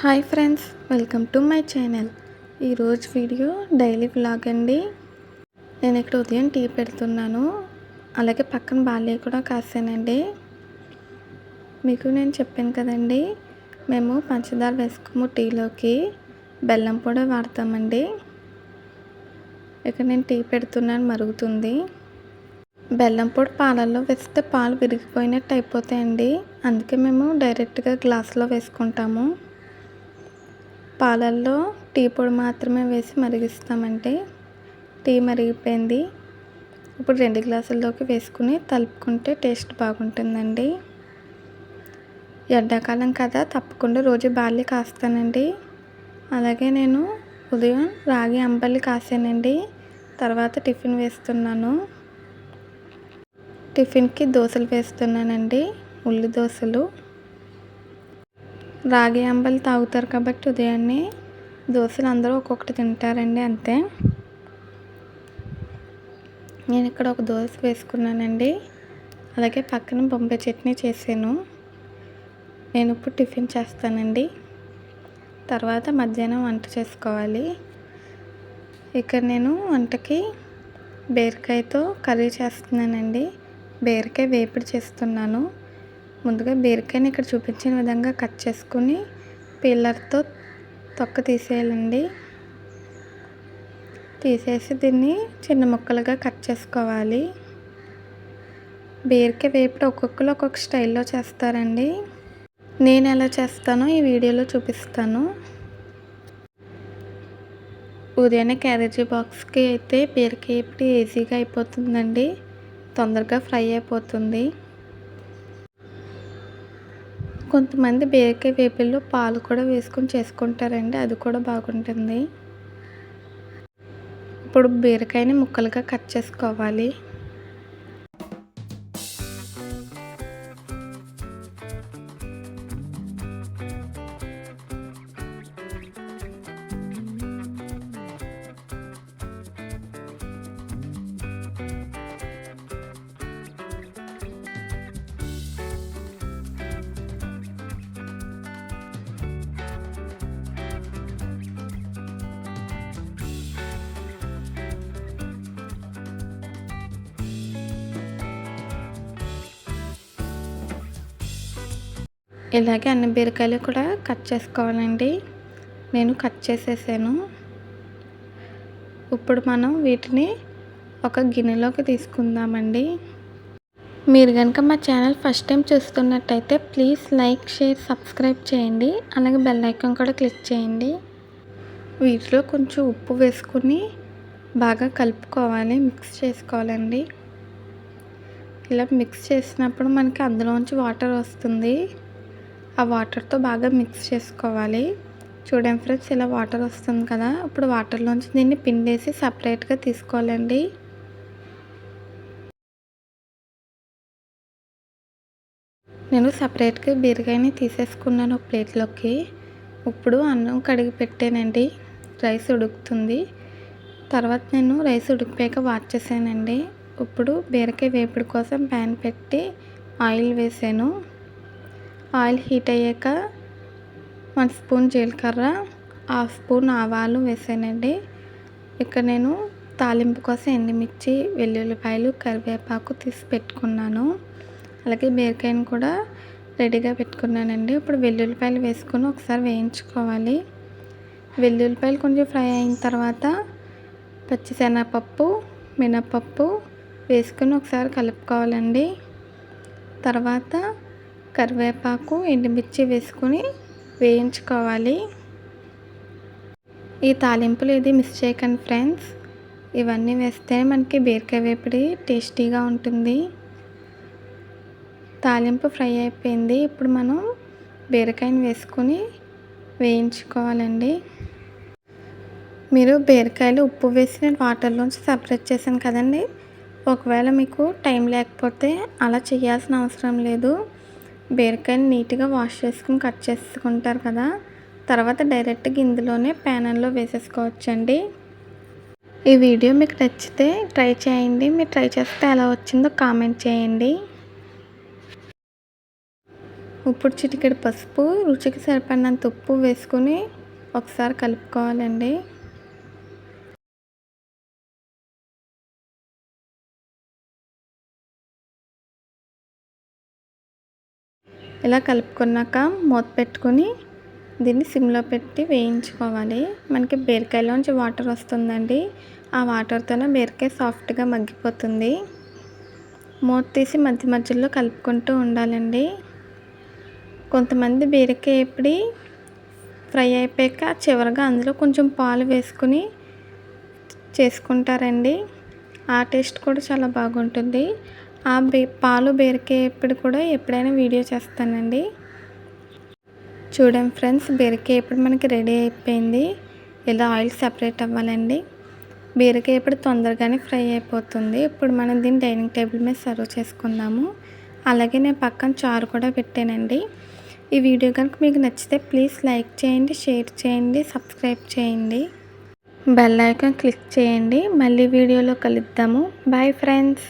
Hi friends, welcome to my channel. ఈరోజు video daily vlog అండి. నేను ఇక్కడ ఉదయం టీ పెడుతున్నాను, అలాగే పక్కన బాల్య కూడా కాసానండి. మీకు నేను చెప్పాను కదండి, మేము పంచదార వేసుకోము, టీలోకి బెల్లం కూడా వాడతామండి. ఇక్కడ నేను టీ పెడుతున్నాను, మరుగుతుంది. బెల్లం పొడి పాలల్లో వేస్తే పాలు విరిగిపోయినట్టు అయిపోతాయండి, అందుకే మేము డైరెక్ట్గా గ్లాసులో వేసుకుంటాము. పాలల్లో టీ పొడి మాత్రమే వేసి మరిగిస్తామంటే టీ మరిగిపోయింది. ఇప్పుడు 2 గ్లాసుల్లోకి వేసుకుని కలుపుకుంటే టేస్ట్ బాగుంటుందండి. ఎండాకాలం కదా, తప్పకుండా రోజు బార్లీ కాస్తానండి. అలాగే నేను ఉదయం రాగి అంబలి కాసానండి. తర్వాత టిఫిన్ వేస్తున్నాను. టిఫిన్కి దోశలు వేస్తున్నానండి, ఉల్లి దోశలు. రాగి అంబలి తాగుతారు కాబట్టి ఉదయాన్నే దోశలు అందరూ ఒక్కొక్కటి తింటారండి, అంతే. నేను ఇక్కడ ఒక దోశ వేసుకున్నానండి. అలాగే పక్కన బొంబాయి చట్నీ చేశాను. నేను ఇప్పుడు టిఫిన్ చేస్తానండి. తర్వాత మధ్యాహ్నం వంట చేసుకోవాలి. ఇక్కడ నేను వంటకి బీరకాయతో కర్రీ చేస్తున్నానండి. బీరకాయ వేపుడు చేస్తున్నాను. ముందుగా బీరకాయని ఇక్కడ చూపించిన విధంగా కట్ చేసుకుని పీలర్తో తొక్క తీసేయాలండి. తీసేసి దీన్ని చిన్న ముక్కలుగా కట్ చేసుకోవాలి. బీరకాయ వేపుడు ఒక్కొక్కరు ఒక్కొక్క స్టైల్లో చేస్తారండి. నేను ఎలా చేస్తానో ఈ వీడియోలో చూపిస్తాను. ఉదయాన్నే క్యారేజీ బాక్స్కి అయితే బీరకాయ వేపుడు ఈజీగా అయిపోతుందండి, తొందరగా ఫ్రై అయిపోతుంది. కొంతమంది బీరకాయ వేపుల్లో పాలు కూడా వేసుకొని చేసుకుంటారండి, అది కూడా బాగుంటుంది. ఇప్పుడు బీరకాయని ముక్కలుగా కట్ చేసుకోవాలి. ఇలాగే అన్ని బీరకాయలు కూడా కట్ చేసుకోవాలండి. నేను కట్ చేసేసాను. ఇప్పుడు మనం వీటిని ఒక గిన్నెలోకి తీసుకుందామండి. మీరు కనుక మా ఛానల్ ఫస్ట్ టైం చూస్తున్నట్టయితే ప్లీజ్ లైక్, షేర్, సబ్స్క్రైబ్ చేయండి. అలాగే బెల్ ఐకాన్ కూడా క్లిక్ చేయండి. వీటిలో కొంచెం ఉప్పు వేసుకుని బాగా కలుపుకోవాలి, మిక్స్ చేసుకోవాలండి. ఇలా మిక్స్ చేసినప్పుడు మనకి అందులోంచి వాటర్ వస్తుంది. ఆ వాటర్తో బాగా మిక్స్ చేసుకోవాలి. చూడండి ఫ్రెండ్స్, ఇలా వాటర్ వస్తుంది కదా, ఇప్పుడు వాటర్లోంచి దీన్ని పిండేసి సపరేట్గా తీసుకోవాలండి. నేను సపరేట్గా బీరకాయని తీసేసుకున్నాను ఒక ప్లేట్లోకి. ఇప్పుడు అన్నం కడిగి పెట్టానండి, రైస్ ఉడుకుతుంది. తర్వాత నేను రైస్ ఉడికిపోయాక వాష్ చేశానండి. ఇప్పుడు బీరకాయ వేపుడు కోసం ప్యాన్ పెట్టి ఆయిల్ వేసాను. ఆయిల్ హీట్ అయ్యాక 1 స్పూన్ జీలకర్ర, 1/2 స్పూన్ ఆవాలు వేసానండి. ఇక్కడ నేను తాలింపు కోసం ఎండుమిర్చి, వెల్లుల్లిపాయలు, కరివేపాకు తీసి పెట్టుకున్నాను. అలాగే బీరకాయను కూడా రెడీగా పెట్టుకున్నానండి. ఇప్పుడు వెల్లుల్లిపాయలు వేసుకొని ఒకసారి వేయించుకోవాలి. వెల్లుల్లిపాయలు కొంచెం ఫ్రై అయిన తర్వాత పచ్చిశనగపప్పు, మినపప్పు వేసుకొని ఒకసారి కలుపుకోవాలండి. తర్వాత కరివేపాకు, ఎండుమిర్చి వేసుకొని వేయించుకోవాలి. ఈ తాలింపులు ఇది మిస్ చేయకండి ఫ్రెండ్స్. ఇవన్నీ వేస్తే మనకి బీరకాయ వేపుడు టేస్టీగా ఉంటుంది. తాలింపు ఫ్రై అయిపోయింది. ఇప్పుడు మనం బీరకాయని వేసుకొని వేయించుకోవాలండి. మీరు బీరకాయలు ఉప్పు వేసిన వాటర్లోంచి సపరేట్ చేశాను కదండి. ఒకవేళ మీకు టైం లేకపోతే అలా చేయాల్సిన అవసరం లేదు. బీరకాయని నీట్గా వాష్ చేసుకుని కట్ చేసుకుంటారు కదా, తర్వాత డైరెక్ట్గా ఇందులోనే ప్యాన్లో వేసేసుకోవచ్చండి. ఈ వీడియో మీకు నచ్చితే ట్రై చేయండి. మీరు ట్రై చేస్తే ఎలా వచ్చిందో కామెంట్ చేయండి. ఇప్పుడు చిటికెడు పసుపు, రుచికి సరిపడినంత ఉప్పు వేసుకుని ఒకసారి కలుపుకోవాలండి. ఇలా కలుపుకున్నాక మూత పెట్టుకుని దీన్ని సిమ్లో పెట్టి వేయించుకోవాలి. మనకి బీరకాయలోంచి వాటర్ వస్తుందండి. ఆ వాటర్తోనే బీరకాయ సాఫ్ట్గా మగ్గిపోతుంది. మూత తీసి మధ్య మధ్యలో కలుపుకుంటూ ఉండాలండి. కొంతమంది బీరకాయ ఎప్పుడు ఫ్రై అయిపోయాక చివరిగా అందులో కొంచెం పాలు వేసుకుని చేసుకుంటారండి. ఆ టేస్ట్ కూడా చాలా బాగుంటుంది. ఆ పాలు బీరకాయ ఎప్పుడు కూడా ఎప్పుడైనా వీడియో చేస్తానండి. చూడండి ఫ్రెండ్స్, బీరకాయ ఎప్పుడు మనకి రెడీ అయిపోయింది. ఇలా ఆయిల్ సెపరేట్ అవ్వాలండి. బీరకాయ ఎప్పుడు తొందరగానే ఫ్రై అయిపోతుంది. ఇప్పుడు మనం దీన్ని డైనింగ్ టేబుల్ మీద సర్వ్ చేసుకుందాము. అలాగే నేను పక్కన చారు కూడా పెట్టానండి. ఈ వీడియో కనుక మీకు నచ్చితే ప్లీజ్ లైక్ చేయండి, షేర్ చేయండి, సబ్స్క్రైబ్ చేయండి, బెల్ ఐకాన్ క్లిక్ చేయండి. మళ్ళీ వీడియోలో కలుద్దాము. Bye friends.